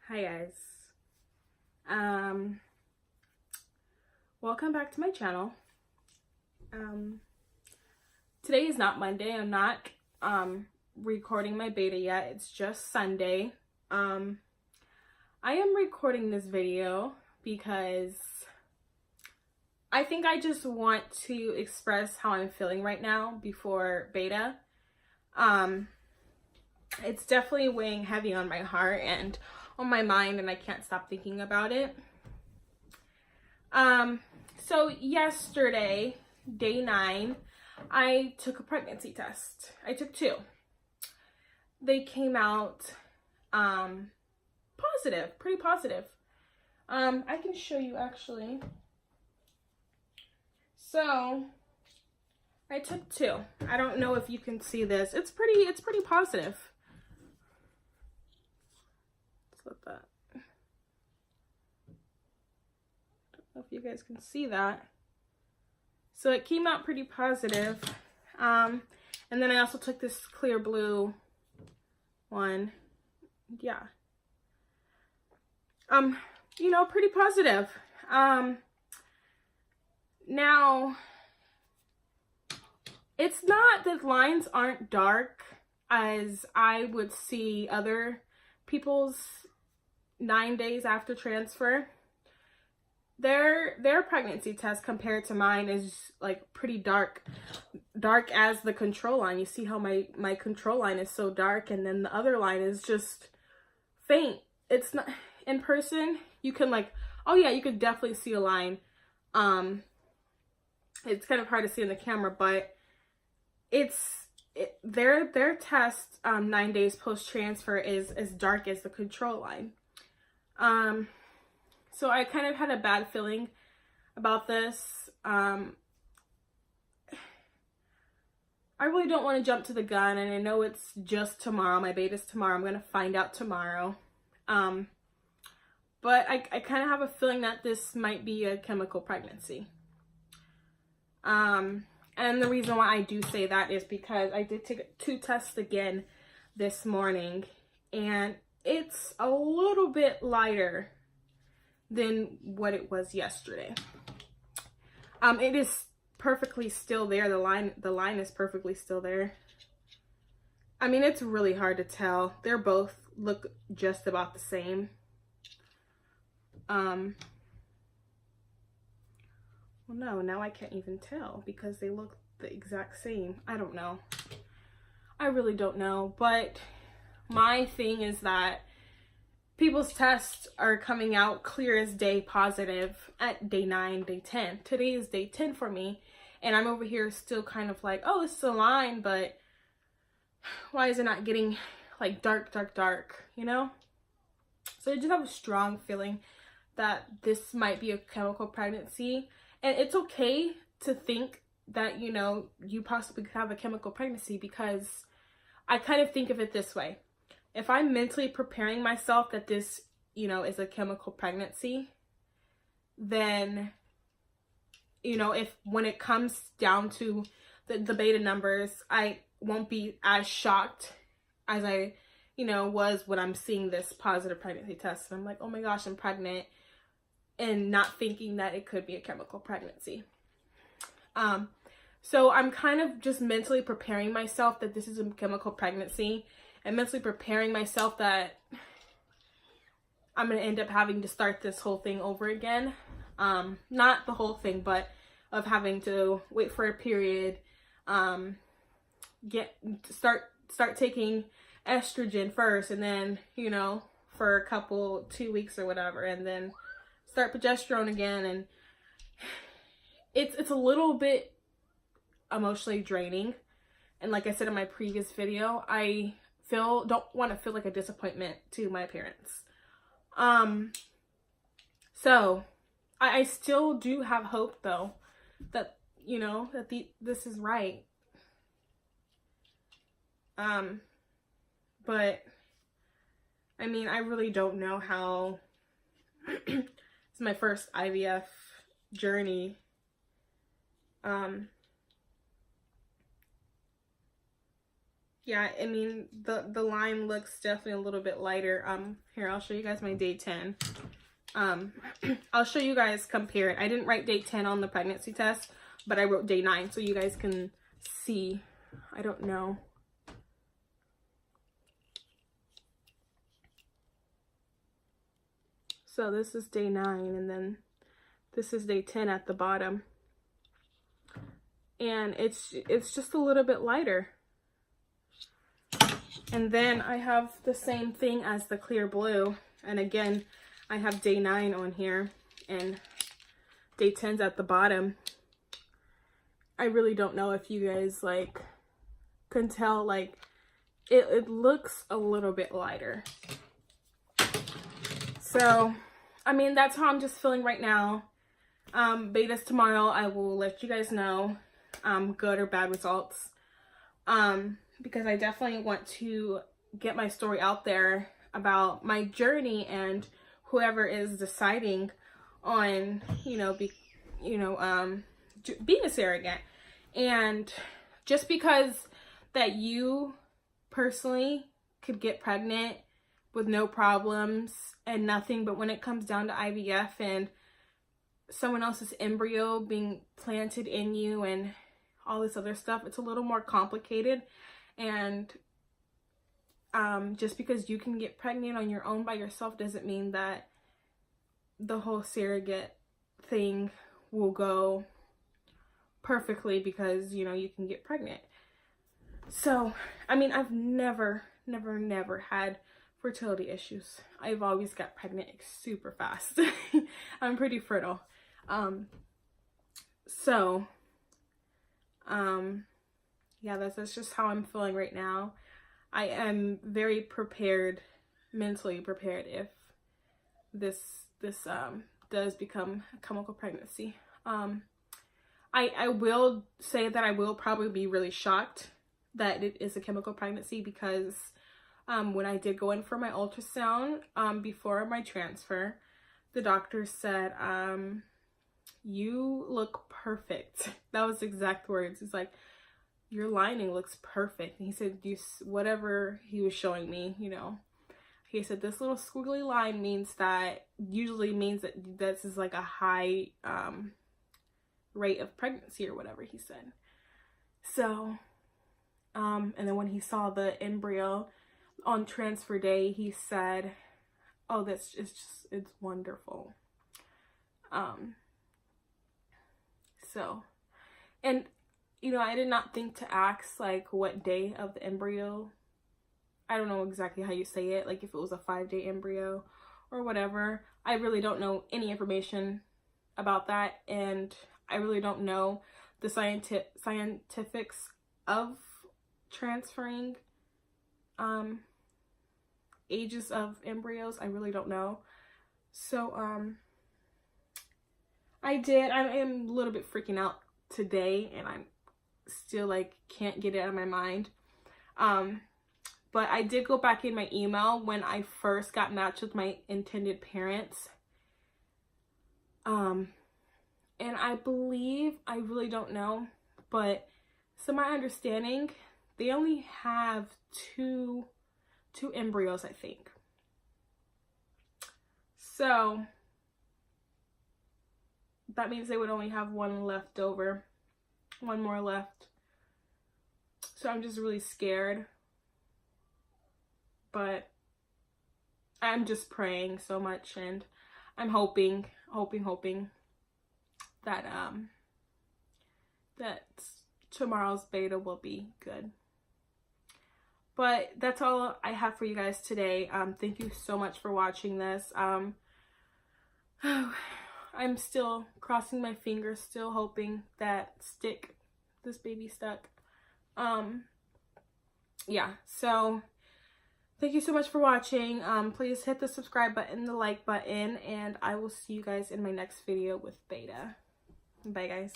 Hi guys. Welcome back to my channel. Today is not Monday. I'm not recording my beta yet. It's just Sunday. I am recording this video because I think I just want to express how I'm feeling right now before beta. It's definitely weighing heavy on my heart and on my mind, and I can't stop thinking about it. So yesterday, day 9, I took a pregnancy test. I took 2. They came out positive, pretty positive. I can show you actually. So I took 2. I don't know if you can see this. It's pretty positive. Let's let that. I don't know if you guys can see that. So it came out pretty positive. And then I also took this clear blue one. Yeah. You know, pretty positive. Now, it's not that lines aren't dark as I would see other people's 9 days after transfer. Their pregnancy test compared to mine is like pretty dark as the control line. You see how my control line is so dark, and then the other line is just faint. It's not in person. You can like, oh yeah, you could definitely see a line. It's kind of hard to see in the camera, but their test 9 days post transfer is as dark as the control line. So I kind of had a bad feeling about this. I really don't want to jump to the gun, and I know it's just tomorrow. My beta's tomorrow. I'm going to find out tomorrow. But I kind of have a feeling that this might be a chemical pregnancy. And the reason why I do say that is because I did take 2 tests again this morning, and it's a little bit lighter than what it was yesterday. It is perfectly still there. The line is perfectly still there. I mean, it's really hard to tell. They're both look just about the same. Well, no, now I can't even tell because they look the exact same. I don't know. I really don't know. But my thing is that people's tests are coming out clear as day positive at day 9, day 10. Today is day 10 for me. And I'm over here still kind of like, oh, it's a line, but why is it not getting like dark, you know? So I just have a strong feeling that this might be a chemical pregnancy. And it's okay to think that, you know, you possibly could have a chemical pregnancy, because I kind of think of it this way. If I'm mentally preparing myself that this, you know, is a chemical pregnancy, then, you know, when it comes down to the beta numbers, I won't be as shocked as I, you know, was when I'm seeing this positive pregnancy test. And I'm like, oh my gosh, I'm pregnant, and not thinking that it could be a chemical pregnancy. So I'm kind of just mentally preparing myself that this is a chemical pregnancy, and mentally preparing myself that I'm going to end up having to start this whole thing over again. Not the whole thing, but of having to wait for a period, start taking estrogen first, and then, you know, for a couple 2 weeks or whatever, and then start progesterone again. And it's a little bit emotionally draining. And like I said in my previous video, I don't want to feel like a disappointment to my parents. So I still do have hope though that, you know, that this is right. But I mean, I really don't know how. It's my first IVF journey. Yeah, I mean, the line looks definitely a little bit lighter. Here, I'll show you guys my day 10. I'll show you guys, compare it. I didn't write day 10 on the pregnancy test, but I wrote day 9 so you guys can see. I don't know. So this is day 9, and then this is day 10 at the bottom. And it's just a little bit lighter. And then I have the same thing as the clear blue. And again, I have day 9 on here and day 10's at the bottom. I really don't know if you guys like can tell, like it looks a little bit lighter. So, I mean, that's how I'm just feeling right now. Beta's tomorrow. I will let you guys know good or bad results. Because I definitely want to get my story out there about my journey, and whoever is deciding on, being a surrogate. And just because that you personally could get pregnant with no problems and nothing, but when it comes down to IVF and someone else's embryo being planted in you and all this other stuff, it's a little more complicated. And just because you can get pregnant on your own by yourself doesn't mean that the whole surrogate thing will go perfectly because, you can get pregnant. So, I mean, I've never had fertility issues. I've always got pregnant super fast. I'm pretty fertile. Yeah, that's just how I'm feeling right now. I am very prepared, mentally prepared, if this does become a chemical pregnancy. I will say that I will probably be really shocked that it is a chemical pregnancy, because when I did go in for my ultrasound before my transfer, the doctor said, you look perfect. That was the exact words. It's like, your lining looks perfect. And he said, whatever he was showing me, he said, this little squiggly line usually means that this is like a high rate of pregnancy or whatever he said. So, and then when he saw the embryo on transfer day, he said, oh, it's wonderful. So, and I did not think to ask like what day of the embryo. I don't know exactly how you say it, like if it was a 5-day embryo or whatever. I really don't know any information about that, and I really don't know the scientifics of transferring ages of embryos. I really don't know. So I am a little bit freaking out today, and I'm still like can't get it out of my mind. But I did go back in my email when I first got matched with my intended parents. And I believe, I really don't know, but so my understanding, they only have two embryos, I think. So that means they would only have one more left. So I'm just really scared. But I'm just praying so much, and I'm hoping that that tomorrow's beta will be good. But that's all I have for you guys today. Thank you so much for watching this. I'm still crossing my fingers, still hoping that this baby stuck. Yeah, so thank you so much for watching. Please hit the subscribe button, the like button, and I will see you guys in my next video with Beta. Bye, guys.